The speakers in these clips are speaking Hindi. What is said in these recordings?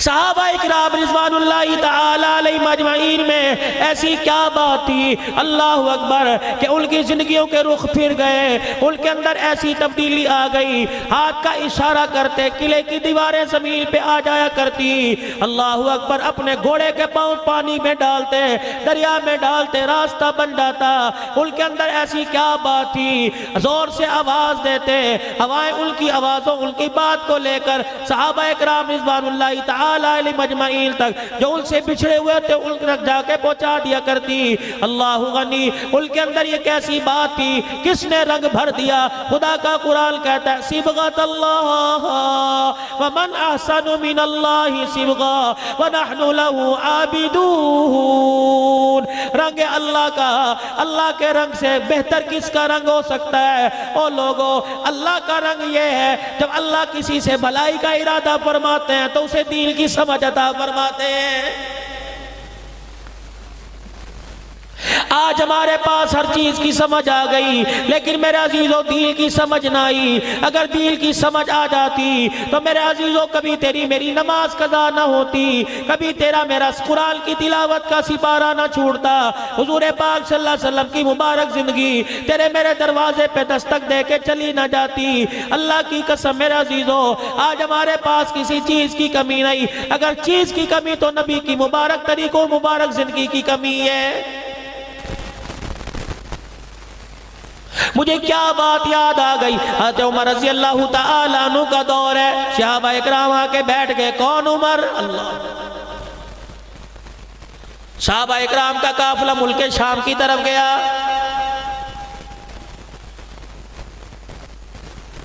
सहाबा इकराम रिज़वानुल्लाहि तआला अलैहिम अजमईन में ऐसी क्या बात थी, अल्लाह अकबर, कि उनकी जिंदगियों के रुख फिर गए, उनके अंदर ऐसी तब्दीली आ गई, हाथ का इशारा करते किले की दीवारें जमीन पे आ जाया करती, अल्लाह अकबर, अपने घोड़े के पांव पानी में डालते, दरिया में डालते, रास्ता बन जाता। उनके अंदर ऐसी क्या बात थी, जोर से आवाज देते, हवाएं उनकी आवाजों, उनकी बात को लेकर सहाबा इकराम रिज़वानुल्लाहि तआला अलैहिम अजमईन तक, जो उनसे बिछड़े हुए थे, उन तक जाके पहुंचा दिया करती। अल्लाह गनी, उनके अंदर ये कैसी बात थी, किसने रंग भर दिया। खुदा का कुरान कहता है, सिबगतल्लाह व मन अहसनु मिनल्लाहि सिबगा व नहनु लहु आबिदून। रंग अल्लाह का, अल्लाह के रंग से बेहतर किसका रंग हो सकता है। ओ लोगों, अल्लाह का रंग ये है, जब अल्लाह किसी से भलाई का इरादा फरमाते हैं तो उसे दीन की समझ अता फरमाते हैं। आज हमारे पास हर चीज की समझ आ गई, लेकिन मेरे अजीजों दीन की समझ ना आई। अगर दीन की समझ आ जाती तो मेरे अजीजों कभी तेरी मेरी नमाज कज़ा ना होती, कभी तेरा मेरा कुरान की तिलावत का सिपारा ना छूटता। हुजूर पाक सल्लल्लाहु अलैहि वसल्लम की मुबारक जिंदगी तेरे मेरे दरवाजे पे दस्तक दे के चली ना जाती। अल्लाह की कसम मेरे अजीजों, आज हमारे पास किसी चीज की कमी नहीं। अगर चीज की कमी तो नबी की मुबारक तरीकों, मुबारक जिंदगी की कमी है। मुझे क्या बात याद आ गई, हज़रत उमर रज़ी अल्लाह तआला अन्हु का दौर है, सहाबा इकराम आके बैठ गए। कौन उमर? अल्लाह। सहाबा इकराम का काफिला मुल्क शाम की तरफ गया।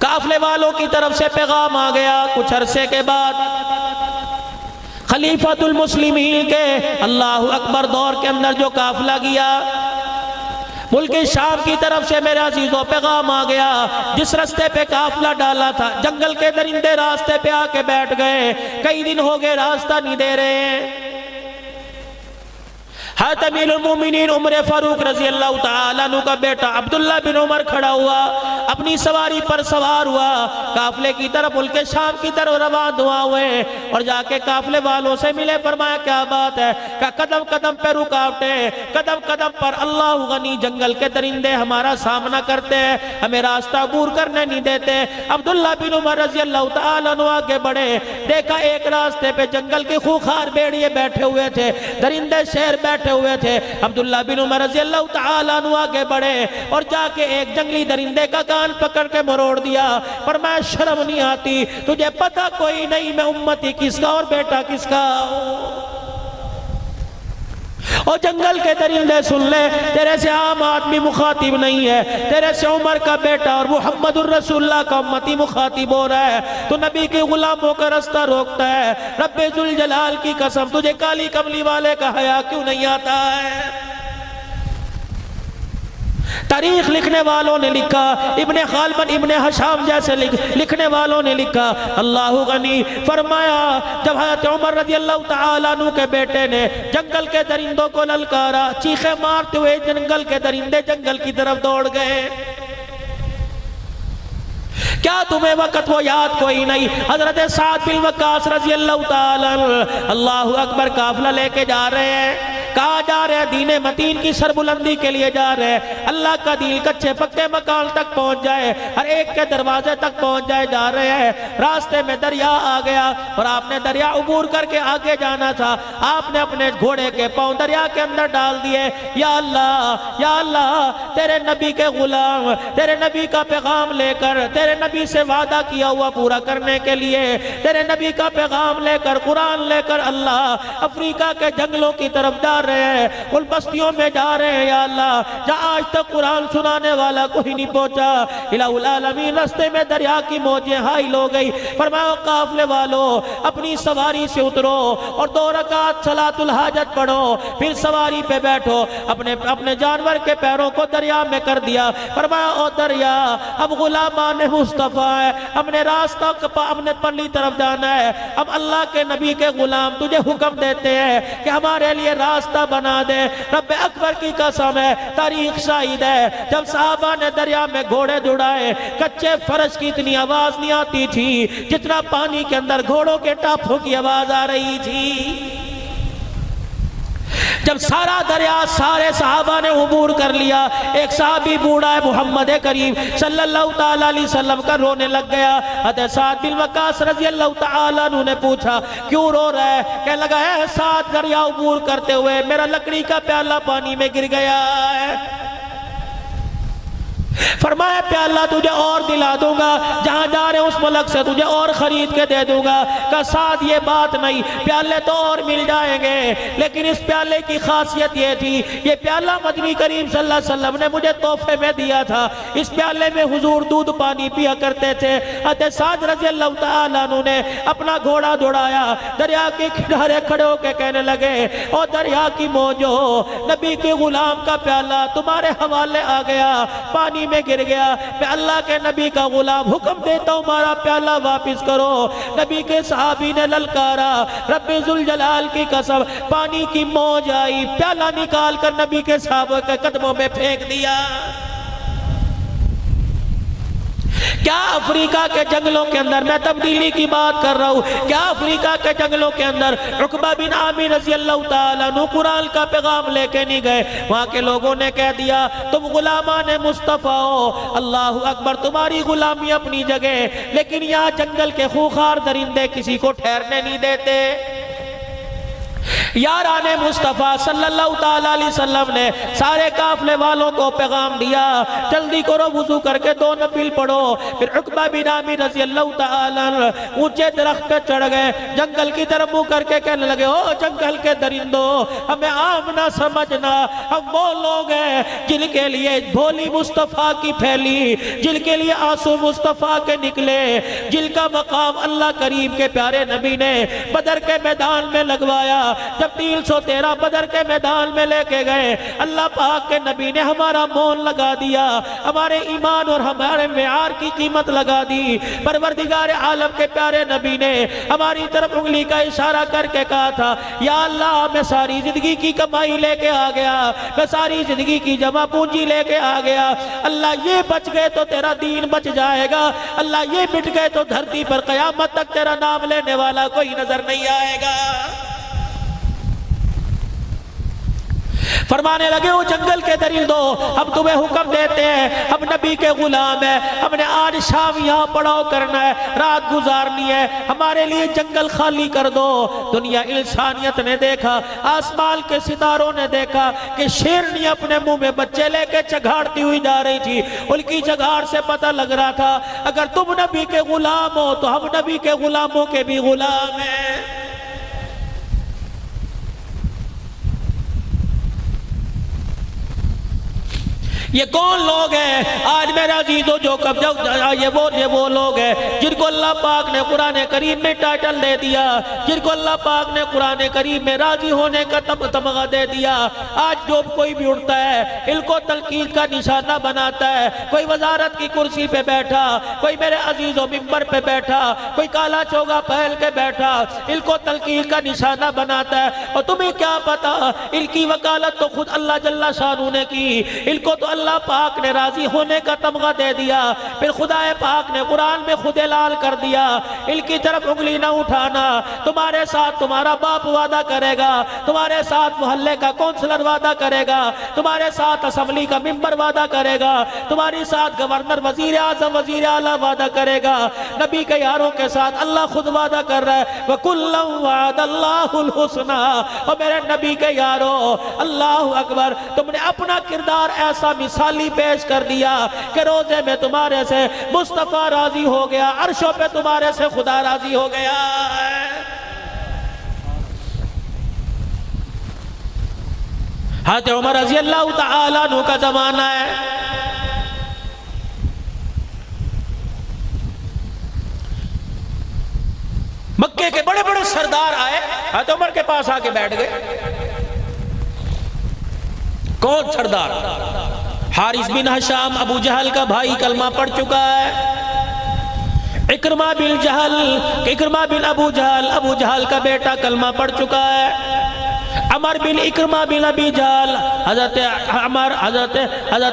काफिले वालों की तरफ से पैगाम आ गया। कुछ अरसे के बाद खलीफतुल मुस्लिमीन के अल्लाहु अकबर दौर के अंदर जो काफिला गया मुल्क शाम की तरफ से, मेरे अजीजों पैगाम आ गया। जिस रास्ते पे काफिला डाला था, जंगल के दरिंदे रास्ते पे आके बैठ गए। कई दिन हो गए रास्ता नहीं दे रहे हैं। हज़रत अमीरुल मोमिनीन उमर फारूक रज़ी अल्लाह तआला अन्हु का बेटा अब्दुल्ला बिन उमर खड़ा हुआ, अपनी सवारी पर सवार हुआ, काफिले की तरफ, मुल्क शाम की तरफ रवाना हुआ हुए और जाके काफिले वालों से मिले। फरमाया क्या बात है? क्या कदम कदम पे रुकावटें, कदम कदम पर अल्लाह गनी जंगल के दरिंदे हमारा सामना करते हैं, हमें रास्ता अबूर करने नहीं देते। अब्दुल्ला बिन उमर रज़ी अल्लाह तआला अन्हु आगे बढ़े, देखा एक रास्ते पे जंगल के खूंखार भेड़िए बैठे हुए थे, दरिंदे शेर बैठे हुए थे। अब्दुल्ला बिन उमर रज़ी अल्लाह तआला अन्हु आगे बढ़े और जाके एक जंगली दरिंदे का कान पकड़ के मरोड़ दिया। पर मैं शर्म नहीं आती, तुझे पता कोई नहीं मैं उम्मती किसका और बेटा किसका। और जंगल के दरिंदे सुन ले, तेरे से आम आदमी मुखातिब नहीं है, तेरे से उमर का बेटा और मुहम्मदुर रसूलुल्लाह का उम्मती मुखातिब हो रहा है। तो नबी के गुलामों का रास्ता रोकता है। रब्बे जुल जलाल की कसम, तुझे काली कमली वाले का हया क्यों नहीं आता है? तारीख लिखने वालों ने लिखा, इब्ने खालबन इब्ने हशाम जैसे लिखने वालों ने लिखा, अल्लाह गनी, फरमाया जब हज़रत उमर रज़ी अल्लाह तआला अन्हु के बेटे ने जंगल के दरिंदों को ललकारा, चीखे मारते हुए जंगल के दरिंदे जंगल की तरफ दौड़ गए। क्या तुम्हें वक़्त वो याद कोई नहीं? हज़रत साद बिन वक़ास रज़ी अल्लाह तआला अल्लाहु अकबर काफिला लेके जा रहे हैं। कहाँ जा रहे हैं? दीने मतीन की सरबुलंदी के लिए जा रहे हैं। अल्लाह का दीन कच्चे पक्के मकान तक पहुंच जाए, हर एक के दरवाजे तक पहुंच जाए, जा रहे हैं। रास्ते में दरिया आ गया और आपने दरिया उबूर करके आगे जाना था। आपने अपने घोड़े के पांव दरिया के अंदर डाल दिए। या अल्लाह, या अल्लाह, तेरे नबी के गुलाम, तेरे नबी का पैगाम लेकर, तेरे नबी से वादा किया हुआ पूरा करने के लिए, तेरे नबी का पैगाम लेकर, कुरान लेकर अल्लाह अफ्रीका के जंगलों की तरफ जा रहे हैं, उन बस्तियों में जा रहे हैं। या अल्लाह, जहाँ आज तक कुरान सुनाने वाला कोई नहीं पहुंचा, इलाहुल आलमीन, रास्ते में दरिया की मौजें हाइल हो गई। फरमाया काफिले वालों, अपनी सवारी से उतरो और 2 रकात सलातुल हाजत पढ़ो, फिर सवारी पे बैठो। अपने अपने जानवर के पैरों को दरिया में कर दिया। फरमाया ओ दरिया, अब गुलामान मुस्तफा है, अपने रास्ता अपने पल्ली तरफ जाना है। अब अल्लाह के नबी के गुलाम तुझे हुक्म देते हैं कि हमारे लिए रास्ता रास्ता बना दे। रब अकबर की कसम है, तारीख शाहिद है, जब साहबा ने दरिया में घोड़े दौड़ाए, कच्चे फर्श की इतनी आवाज नहीं आती थी जितना पानी के अंदर घोड़ों के टापों की आवाज आ रही थी। जब सारा दरिया सारे सहाबा ने उबूर कर लिया, एक साहबी बूढ़ा है मोहम्मद करीम सल्लल्लाहु ताला अलैहि वसल्लम का रोने लग गया। हज़रत साद बिन वक्कास रज़ियल्लाहु ताला अन्हु ने पूछा क्यों रो रहा है? कहने लगा है साद दरिया उबूर करते हुए मेरा लकड़ी का प्याला पानी में गिर गया है। फरमाया प्याला तुझे और दिला दूंगा, जहां जा रहे उस मुल्क से तुझे और खरीद के दे दूंगा। का साथ ये बात नहीं, प्याले तो और मिल जाएंगे, लेकिन इस प्याले की खासियत ये थी, ये प्याला मदनी करीम सल्लल्लाहु अलैहि वसल्लम ने मुझे तोहफे में दिया था। इस प्याले में हुजूर दूध पानी पिया करते थे। हज़रत साद रज़ियल्लाहु ताला अन्हु ने अपना घोड़ा दौड़ाया, दरिया के किनारे खड़े होकर कहने लगे और दरिया की मौजो, नबी के गुलाम का प्याला तुम्हारे हवाले आ गया, पानी में गिर गया। मैं अल्लाह के नबी का गुलाम हुक्म देता हूं हमारा प्याला वापस करो। नबी के सहाबी ने ललकारा, रब्बे जुल जलाल की कसम, पानी की मौज आई, प्याला निकाल कर नबी के सहाबा के कदमों में फेंक दिया। क्या अफ्रीका के जंगलों के अंदर, मैं तब्दीली की बात कर रहा हूँ, क्या अफ्रीका के जंगलों के अंदर उकबा बिन आमिर रज़ियल्लाहु ताला अन्हु कुरान का पैगाम लेके नहीं गए? वहाँ के लोगों ने कह दिया तुम गुलामान मुस्तफ़ा हो, अल्लाह अकबर, तुम्हारी गुलामी अपनी जगह, लेकिन यहाँ जंगल के खूंखार दरिंदे किसी को ठहरने नहीं देते। याराने मुस्तफ़ा सल्लल्लाहु ताला अलैहि वसल्लम ने सारे काफले वालों को पैगाम दिया, जल्दी करो वुजू करके 2 नफिल पढ़ो। फिर उकबा बिन आमिर रज़ियल्लाहु ताला ऊंचे दरख्त पे चढ़ गए, जंगल की तरफ मुंह करके कहने लगे ओ जंगल के दरिंदो, हमें आम ना समझना, हम वो लोग हैं जिनके लिए भोली मुस्तफ़ा की फैली, जिनके लिए आंसू मुस्तफ़ा के निकले, जिनका मकाम अल्लाह करीम के प्यारे नबी ने बदर के मैदान में लगवाया। जब 313 बदर के मैदान में लेके गए, अल्लाह पाक के नबी ने हमारा मोल लगा दिया, हमारे ईमान और हमारे मेयार की कीमत लगा दी। परवरदिगार आलम के प्यारे नबी ने हमारी तरफ उंगली का इशारा करके कहा था या अल्लाह मैं सारी जिंदगी की कमाई लेके आ गया, मैं सारी जिंदगी की जमा पूंजी लेके आ गया, अल्लाह ये बच गए तो तेरा दीन बच जाएगा, अल्लाह ये मिट गए तो धरती पर कयामत तक तेरा नाम लेने वाला कोई नजर नहीं आएगा। फरमाने लगे वो जंगल के दरिंदो, हम तुम्हें हुक्म देते हैं, हम नबी के गुलाम हैं, हमने आज शाम यहाँ पड़ाव करना है, रात गुजारनी है, हमारे लिए जंगल खाली कर दो। दुनिया इंसानियत ने देखा, आसमान के सितारों ने देखा कि शेरनी अपने मुंह में बच्चे लेके चघाड़ती हुई जा रही थी। उनकी चघाड़ से पता लग रहा था अगर तुम नबी के गुलाम हो तो हम नबी के गुलामों के भी गुलाम हैं। ये कौन लोग हैं आज मेरा अजीजों जो कब्जा, ये वो लोग हैं जिनको अल्लाह पाक ने कुरान करीम में टाइटल दे दिया, जिनको अल्लाह पाक ने कुरान करीम में राजी होने का तमगा दे दिया। आज जो कोई भी उठता है इनको तलकीद का निशाना बनाता है, कोई वजारत की कुर्सी पे बैठा, कोई मेरे अजीजों मिंबर पे बैठा, कोई काला चोगा पहन के बैठा, इनको तलकीद का निशाना बनाता है। और तुम्हें क्या पता इनकी वकालत तो खुद अल्लाह जल्ला शानू ने की, इनको तो अल्लाह पाक ने राजी होने का तमगा दे दिया। फिर खुदाए पाक ने कुरान में खुद लाल कर दिया, इनकी तरफ उंगली ना उठाना, तुम्हारे साथ तुम्हारा बाप वादा करेगा, तुम्हारे साथ मोहल्ले का काउंसलर वादा करेगा, तुम्हारे साथ असेंबली का मेंबर वादा करेगा, तुम्हारे साथ गवर्नर वजीर आजम वजीर आला वादा करेगा। नबी के यारों के साथ अल्लाह खुद वादा कर रहा है वकुल्लम वअदल्लाहुल हुस्ना। और मेरे नबी के यारों अल्लाहु अकबर, तुमने अपना किरदार ऐसा मिसाली पेश कर दिया कि रोजे में तुम्हारे से मुस्तफा राजी हो गया, अर्शों पे तुम्हारे से खुदा राजी हो गया। हज़रत उमर रज़ी अल्लाह तआला अन्हु का जमाना है, मक्के के बड़े बड़े सरदार आए, हज़रत उमर के पास आके बैठ गए। कौन सरदार? हारिस बिन हशाम, अबू जहल का भाई, कलमा पढ़ चुका है। इकरमा बिन जहल, इकरमा बिन अबू जहल, अबू जहल का बेटा कलमा पढ़ चुका है। अमर बिन इक्रमा बिन अबी जाल, हजरत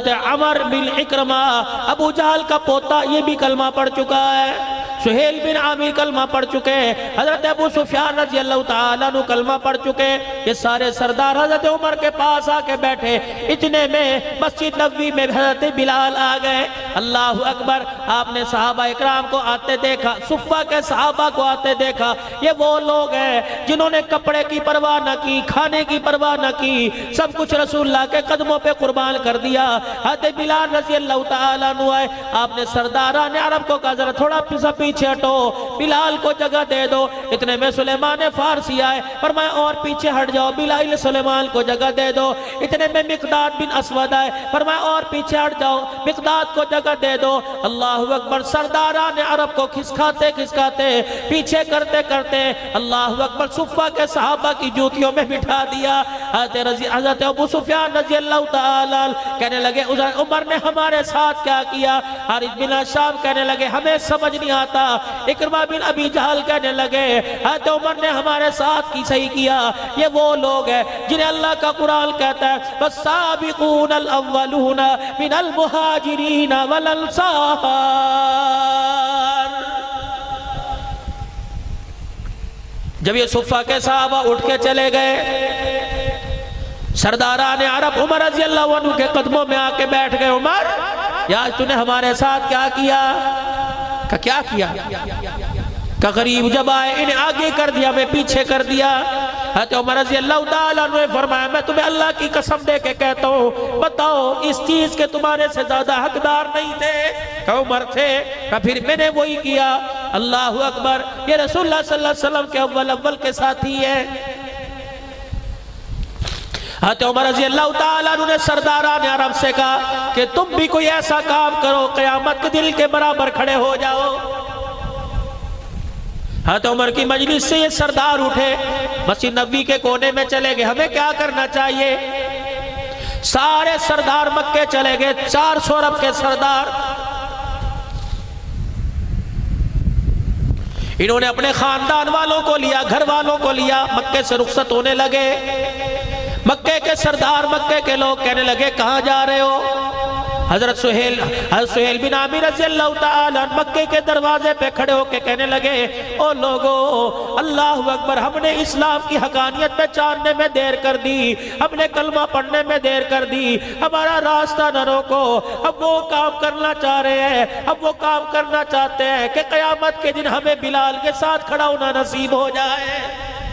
अमर बिन इक्रमा अबू जहल का पोता, ये भी कलमा पढ़ चुका है। सुहेल बिन आमिर कलमा पढ़ चुके, हजरत अबू सुफियान रज़ी अल्लाह ताला अन्हु कलमा पढ़ चुके। ये सारे सरदार हजरत उमर के पास आके बैठे। इतने में मस्जिद नबवी में हजरत बिलाल आ गए। अल्लाह अकबर। आपने सहाबा इकराम को आते देखा, सुफ़ा के सहाबा को आते देखा। ये वो लोग हैं जिन्होंने कपड़े की परवाह न की, खाने की परवाह न की, सब कुछ रसूलुल्लाह के कदमों पे कुर्बान कर दिया। हजरत बिलाल रज़ी अल्लाह ताला अन्हु आए। आपने सरदारान अरब को कहा, जरा थोड़ा पीछे हटो, बिलाल को जगह दे दो। इतने में सुलेमान फारसी आए, फरमाया और पीछे हट जाओ, बिलाल सुलेमान को जगह दे दो। इतने में मिकदाद बिन अस्वद आए, फरमाया और पीछे हट जाओ, मिकदाद को जगह दे दो। अल्लाहु अकबर। सरदारान अरब को खिसकाते खिसकाते, पीछे करते करते अल्लाहु अकबर सुफ़ा के सहाबा की जूतियों में बिठा दिया। हज़रत अबू सुफियान रज़ी अल्लाह ताला कहने लगे, उमर ने हमारे साथ क्या किया। हारिस बिन शाम कहने लगे, हमें समझ नहीं आता। इकरमा बिन अबी जहल कहने लगे, हज़रत उमर ने हमारे साथ की सही किया। ये वो लोग हैं जिन्हें अल्लाह का कुरान कहता है, वस्साबिकूनल अव्वलूना मिनल मुहाजिरीन वल अंसार। जब ये सुफ़ा के सहाबा उठ के चले गए, सरदारान अरब उमर रज़ी अल्लाह अन्हु के कदमों में आके बैठ गए। उमर, यार तूने हमारे साथ क्या किया? का क्या किया? का गरीब जब आए इन्हें आगे कर दिया, मैं पीछे कर दिया। हज़रत उमर रज़ी अल्लाह ताला अन्हु ने फरमाया, मैं तुम्हें अल्लाह की कसम दे के कहता हूँ, बताओ इस चीज के तुम्हारे से ज्यादा हकदार नहीं थे। का उमर थे, का फिर मैंने वही किया। अल्लाहु अकबर। ये रसूलुल्लाह सल्लल्लाहु अलैहि वसल्लम के अव्वल के साथी है। हज़रत उमर रज़ी अल्लाह ताला अन्हु ने सरदारान अरब से कहा कि तुम भी कोई ऐसा काम करो, क़यामत के दिल के बराबर खड़े हो जाओ। हज़रत उमर की मजलिस से ये सरदार उठे, मस्जिद नबवी के कोने में चले गए। हमें क्या करना चाहिए? सारे सरदार मक्के चले गए, 400 अरब के सरदार। इन्होंने अपने खानदान वालों को लिया, घर वालों को लिया, मक्के से रुखसत होने लगे। मक्के के सरदार, मक्के के लोग कहने लगे, कहाँ जा रहे हो? हजरत सुहेल बिन आमिर रज़ी अल्लाह ताला मक्के के दरवाजे पे खड़े होके कहने लगे, ओ लोगो, अल्लाह अकबर, हमने इस्लाम की हकानियत पहचानने में देर कर दी, हमने कलमा पढ़ने में देर कर दी, हमारा रास्ता न रोको। हम वो काम करना चाह रहे हैं, हम वो काम करना चाहते हैं कि क़यामत के दिन हमें बिलाल के साथ खड़ा होना नसीब हो जाए।